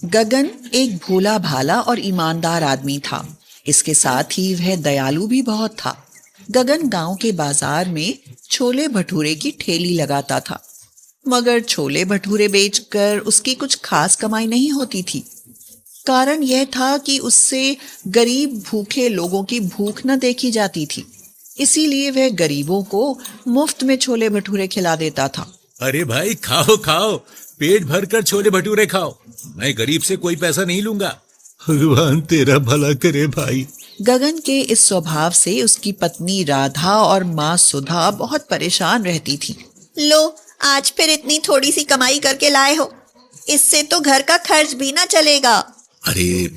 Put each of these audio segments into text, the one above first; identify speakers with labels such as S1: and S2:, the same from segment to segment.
S1: गगन एक भोला भाला और ईमानदार आदमी था। इसके साथ ही वह दयालु भी बहुत था। गगन गांव के बाजार में छोले भटूरे की ठेली लगाता था, मगर छोले भटूरे बेचकर उसकी कुछ खास कमाई नहीं होती थी। कारण यह था कि उससे गरीब भूखे लोगों की भूख न देखी जाती थी। इसीलिए वह गरीबों को मुफ्त में छोले भटूरे खिला देता था।
S2: अरे भाई, खाओ खाओ, पेट भर कर छोले भटूरे खाओ। मैं गरीब से कोई पैसा नहीं लूंगा।
S3: भगवान तेरा भला करे भाई।
S1: गगन के इस स्वभाव से उसकी पत्नी राधा और माँ सुधा बहुत परेशान रहती थी।
S4: लो, आज फिर इतनी थोड़ी सी कमाई करके लाए हो, इससे तो घर का खर्च भी ना चलेगा।
S2: अरे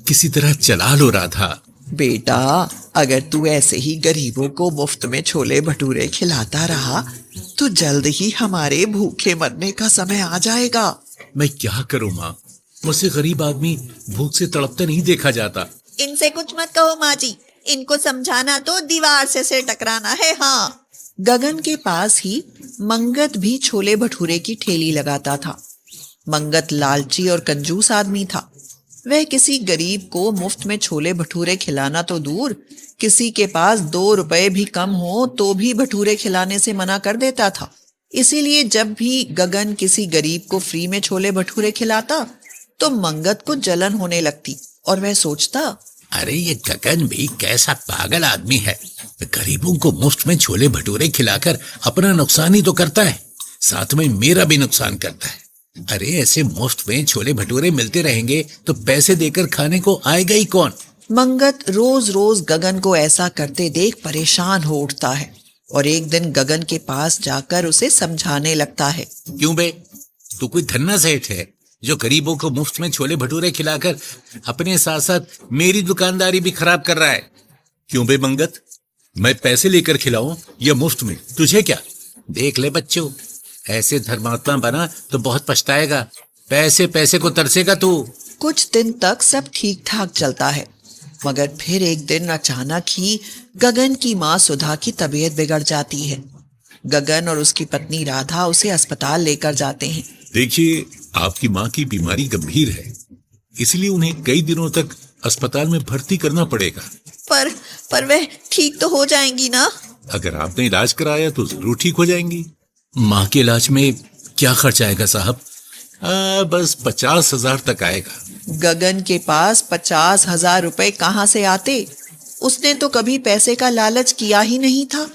S2: किसी तरह चला लो राधा।
S1: बेटा, अगर तू ऐसे ही गरीबों को मुफ्त में छोले भटूरे खिलाता रहा तो जल्द ही हमारे भूखे मरने का समय आ जाएगा।
S2: मैं क्या करूं माँ, मुझसे गरीब आदमी भूख से तड़पता नहीं देखा जाता।
S4: इनसे कुछ मत कहो माँ जी, इनको समझाना तो दीवार से सिर टकराना है। हाँ।
S1: गगन के पास ही मंगत भी छोले भटूरे की ठेली लगाता था। मंगत लालची और कंजूस आदमी था। वह किसी गरीब को मुफ्त में छोले भटूरे खिलाना तो दूर, किसी के पास 2 रुपए भी कम हो तो भी भटूरे खिलाने से मना कर देता था। इसीलिए जब भी गगन किसी गरीब को फ्री में छोले भटूरे खिलाता तो मंगत को जलन होने लगती और वह सोचता,
S2: अरे ये गगन भी कैसा पागल आदमी है। गरीबों को मुफ्त में छोले भटूरे खिलाकर अपना नुकसान ही तो करता है, साथ में मेरा भी नुकसान करता है। अरे ऐसे मुफ्त में छोले भटूरे मिलते रहेंगे तो पैसे देकर खाने को आएगा ही कौन।
S1: मंगत रोज रोज गगन को ऐसा करते देख परेशान हो उठता है और एक दिन गगन के पास जाकर उसे समझाने लगता है।
S2: क्यों बे, तू कोई धन्ना सेठ है जो गरीबों को मुफ्त में छोले भटूरे खिलाकर अपने साथ साथ मेरी दुकानदारी भी खराब कर रहा है। क्यों बे मंगत, मैं पैसे लेकर खिलाऊं या मुफ्त में, तुझे क्या। देख ले बच्चों, ऐसे धर्मात्मा बना तो बहुत पछताएगा। पैसे पैसे को तरसेगा तू।
S1: कुछ दिन तक सब ठीक ठाक चलता है, मगर फिर एक दिन अचानक ही गगन की माँ सुधा की तबीयत बिगड़ जाती है। गगन और उसकी पत्नी राधा उसे अस्पताल लेकर जाते हैं।
S3: देखिए, आपकी माँ की बीमारी गंभीर है, इसलिए उन्हें कई दिनों तक अस्पताल में भर्ती करना पड़ेगा।
S4: पर वह ठीक तो हो जाएंगी ना?
S3: अगर आपने इलाज कराया तो जरूर ठीक हो जाएंगी।
S2: माँ के इलाज में क्या खर्च आएगा साहब?
S3: बस 50,000 तक आएगा।
S1: गगन के पास 50,000 रुपए कहाँ से आते? उसने तो कभी पैसे का लालच किया ही नहीं था।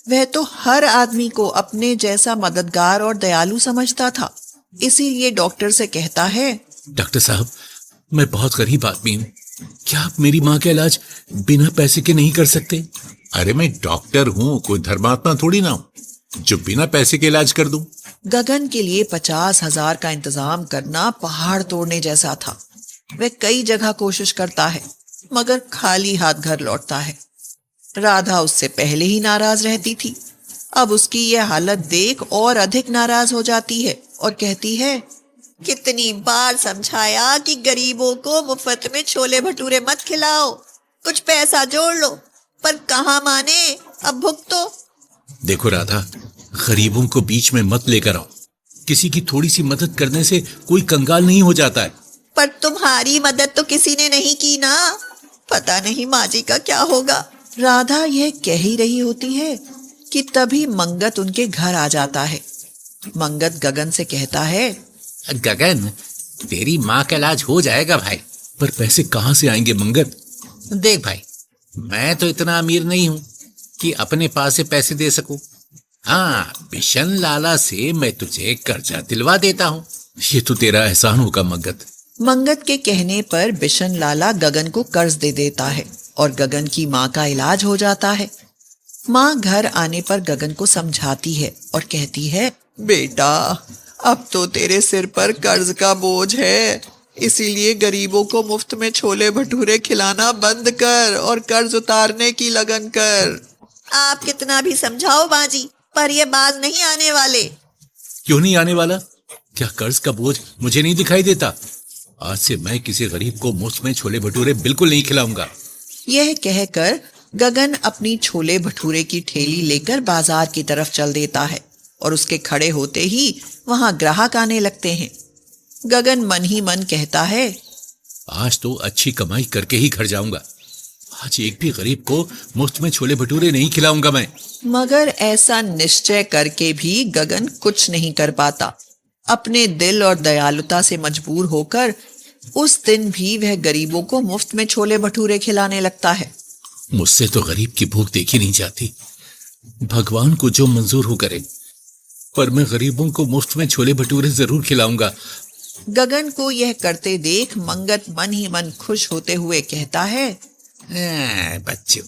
S1: वह तो हर आदमी को अपने जैसा मददगार और दयालु समझता था। इसीलिए डॉक्टर से कहता है,
S2: डॉक्टर साहब, मैं बहुत गरीब आदमी हूँ, क्या आप मेरी माँ का इलाज बिना पैसे के नहीं कर सकते?
S3: अरे मैं डॉक्टर हूँ, कोई धर्मात्मा थोड़ी ना हूँ जो बिना पैसे के इलाज कर दूं।
S1: गगन के लिए 50,000 का इंतजाम करना पहाड़ तोड़ने जैसा था। वह कई जगह कोशिश करता है, मगर खाली हाथ घर लौटता है। राधा उससे पहले ही नाराज रहती थी, अब उसकी यह हालत देख और अधिक नाराज हो जाती है और कहती है,
S4: कितनी बार समझाया कि गरीबों को मुफ्त में छोले भटूरे मत खिलाओ, कुछ पैसा जोड़ लो, पर कहाँ माने, अब भुगतो।
S2: देखो राधा, गरीबों को बीच में मत लेकर आओ। किसी की थोड़ी सी मदद करने से कोई कंगाल नहीं हो जाता है।
S4: पर तुम्हारी मदद तो किसी ने नहीं की ना, पता नहीं माँ जी का क्या होगा।
S1: राधा यह कह ही रही होती है कि तभी मंगत उनके घर आ जाता है। मंगत गगन से कहता है,
S2: गगन, तेरी माँ का इलाज हो जाएगा भाई। पर पैसे कहाँ से आएंगे मंगत? देख भाई, मैं तो इतना अमीर नहीं हूँ कि अपने पास से पैसे दे सकूं। हाँ, बिशन लाला से मैं तुझे कर्जा दिलवा देता हूँ। ये तो तेरा एहसान होगा मंगत।
S1: मंगत के कहने पर बिशन लाला गगन को कर्ज दे देता है और गगन की माँ का इलाज हो जाता है। माँ घर आने पर गगन को समझाती है और कहती है, बेटा, अब तो तेरे सिर पर कर्ज का बोझ है, इसीलिए गरीबों को मुफ्त में छोले भटूरे खिलाना बंद कर और कर्ज उतारने की लगन कर।
S4: आप कितना भी समझाओ बाजी, पर ये बाज नहीं आने वाले।
S2: क्यों नहीं आने वाला? क्या कर्ज का बोझ मुझे नहीं दिखाई देता? आज से मैं किसी गरीब को मुफ्त में छोले भटूरे बिल्कुल नहीं खिलाऊंगा।
S1: यह कहकर गगन अपनी छोले भटूरे की ठेली लेकर बाजार की तरफ चल देता है और उसके खड़े होते ही वहां ग्राहक आने लगते हैं। गगन मन ही मन कहता है,
S3: आज तो अच्छी कमाई करके ही घर जाऊंगा। आज एक भी गरीब को मुफ्त में छोले भटूरे नहीं खिलाऊंगा मैं।
S1: मगर ऐसा निश्चय करके भी गगन कुछ नहीं कर पाता। अपने दिल और दयालुता से मजबूर होकर उस दिन भी वह गरीबों को मुफ्त में छोले भटूरे खिलाने लगता है।
S3: मुझसे तो गरीब की भूख देखी नहीं जाती। भगवान को जो मंजूर हो करे, पर मैं गरीबों को मुफ्त में छोले भटूरे जरूर खिलाऊंगा।
S1: गगन को यह करते देख मंगत मन ही मन खुश होते हुए कहता है,
S2: बच्चों,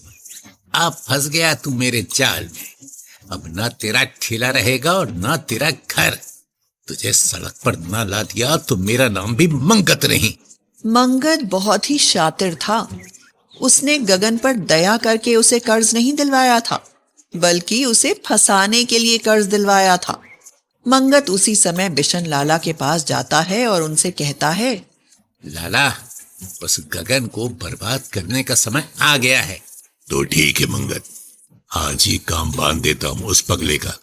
S2: अब फंस गया तू मेरे जाल में। अब ना तेरा ठेला रहेगा और ना तेरा घर। तुझे सड़क पर ना ला दिया तो मेरा नाम भी मंगत नहीं।
S1: मंगत बहुत ही शातिर था। उसने गगन पर दया करके उसे कर्ज नहीं दिलवाया था, बल्कि उसे फंसाने के लिए कर्ज दिलवाया था। मंगत उसी समय बिशन लाला के पास जाता है और उनसे कहता है,
S2: लाला, बस गगन को बर्बाद करने का समय आ गया है।
S3: तो ठीक है मंगत, आज ही काम बांध देता हूँ उस पगले का।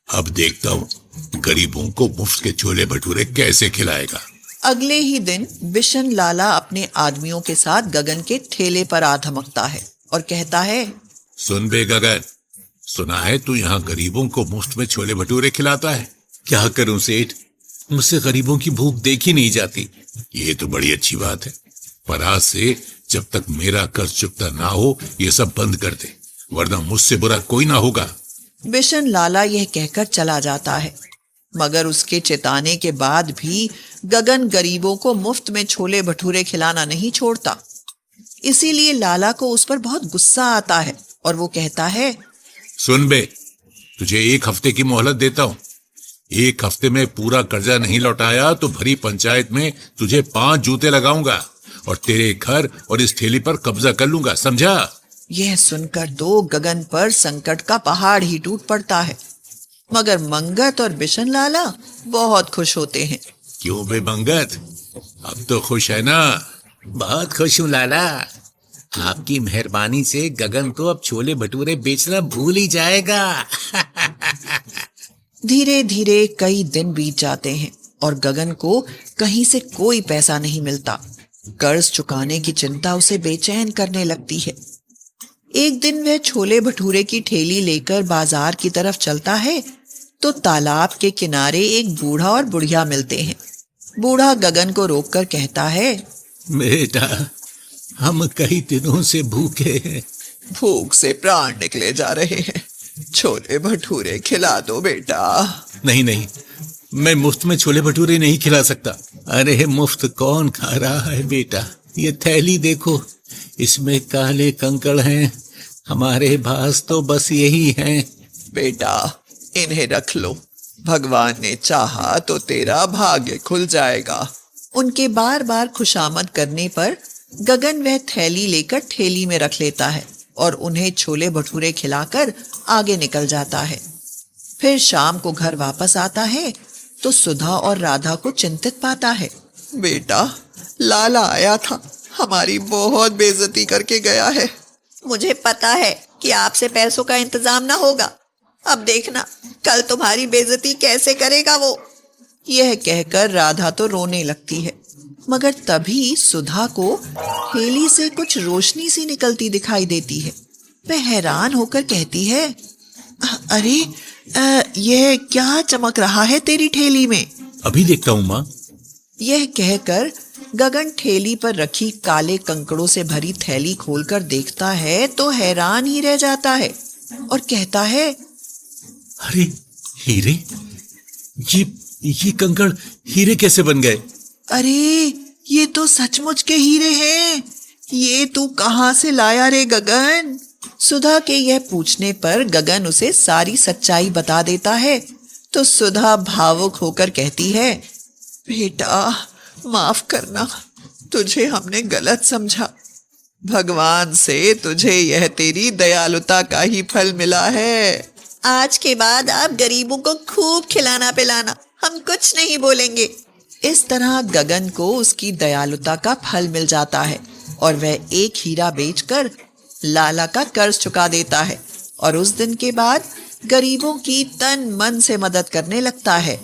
S3: अब देखता हूँ गरीबों को मुफ्त के छोले भटूरे कैसे खिलाएगा।
S1: अगले ही दिन बिशन लाला अपने आदमियों के साथ गगन के ठेले पर आ धमकता है और कहता है,
S3: सुन बे गगन, सुना है तू यहाँ गरीबों को मुफ्त में छोले भटूरे खिलाता है।
S2: क्या करूं सेठ, मुझसे गरीबों की भूख देखी नहीं जाती।
S3: ये तो बड़ी अच्छी बात है, पर आज से जब तक मेरा कर्ज चुकता ना हो ये सब बंद कर दे, वरना मुझसे बुरा कोई ना होगा।
S1: बिशन लाला यह कहकर चला जाता है, मगर उसके चेताने के बाद भी गगन गरीबों को मुफ्त में छोले भटूरे खिलाना नहीं छोड़ता। इसीलिए लाला को उस पर बहुत गुस्सा आता है और वो कहता है,
S3: सुन बे, तुझे 1 हफ्ते की मोहलत देता हूँ। 1 हफ्ते में पूरा कर्जा नहीं लौटाया तो भरी पंचायत में तुझे 5 जूते लगाऊंगा और तेरे घर और इस ठेली पर कब्जा कर लूंगा, समझा?
S1: यह सुनकर तो गगन पर संकट का पहाड़ ही टूट पड़ता है, मगर मंगत और बिशन लाला बहुत खुश होते हैं।
S3: क्यों बे मंगत, अब तो खुश है ना?
S2: बहुत खुश हूँ लाला। आपकी मेहरबानी से गगन तो अब छोले भटूरे बेचना भूल ही जाएगा।
S1: धीरे धीरे कई दिन बीत जाते हैं और गगन को कहीं से कोई पैसा नहीं मिलता। कर्ज चुकाने की चिंता उसे बेचैन करने लगती है। एक दिन वह छोले भटूरे की ठेली लेकर बाजार की तरफ चलता है तो तालाब के किनारे एक बूढ़ा और बुढ़िया मिलते हैं। बूढ़ा गगन को रोककर कहता है,
S2: बेटा, हम कई दिनों से भूखे हैं।
S1: भूख से प्राण निकले जा रहे हैं, छोले भटूरे खिला दो बेटा।
S2: नहीं नहीं, मैं मुफ्त में छोले भटूरे नहीं खिला सकता। अरे मुफ्त कौन खा रहा है बेटा, ये थैली देखो, इसमें काले कंकड़ हैं। हमारे पास तो बस यही हैं।
S1: बेटा, इन्हें रख लो, भगवान ने चाहा तो तेरा भाग्य खुल जाएगा। उनके बार बार खुशामद करने पर गगन वह थैली लेकर ठेली में रख लेता है और उन्हें छोले भटूरे खिलाकर आगे निकल जाता है। फिर शाम को घर वापस आता है तो सुधा और राधा को चिंतित पाता है। बेटा, लाला आया था, हमारी बहुत बेइज्जती करके गया है।
S4: मुझे पता है कि आपसे पैसों का इंतजाम ना होगा। अब देखना कल तुम्हारी बेइज्जती कैसे करेगा वो।
S1: यह कहकर राधा तो रोने लगती है, मगर तभी सुधा को थैली से कुछ रोशनी सी निकलती दिखाई देती है। वह हैरान होकर कहती है, अरे यह क्या चमक रहा है तेरी ठेली में?
S2: अभी देखता हूँ माँ।
S1: यह कहकर गगन ठेली पर रखी काले कंकड़ों से भरी थैली खोलकर देखता है तो हैरान ही रह जाता है और कहता है,
S2: अरे हीरे, ये कंकड़ हीरे कैसे बन गए?
S1: अरे ये तो सचमुच के हीरे हैं। ये तू कहाँ से लाया रे गगन? सुधा के यह पूछने पर गगन उसे सारी सच्चाई बता देता है तो सुधा भावुक होकर कहती है, बेटा माफ करना, तुझे हमने गलत समझा। भगवान से तुझे यह तेरी दयालुता का ही फल मिला है।
S4: आज के बाद आप गरीबों को खूब खिलाना पिलाना, हम कुछ नहीं बोलेंगे।
S1: इस तरह गगन को उसकी दयालुता का फल मिल जाता है और वह एक हीरा बेचकर लाला का कर्ज चुका देता है और उस दिन के बाद गरीबों की तन मन से मदद करने लगता है।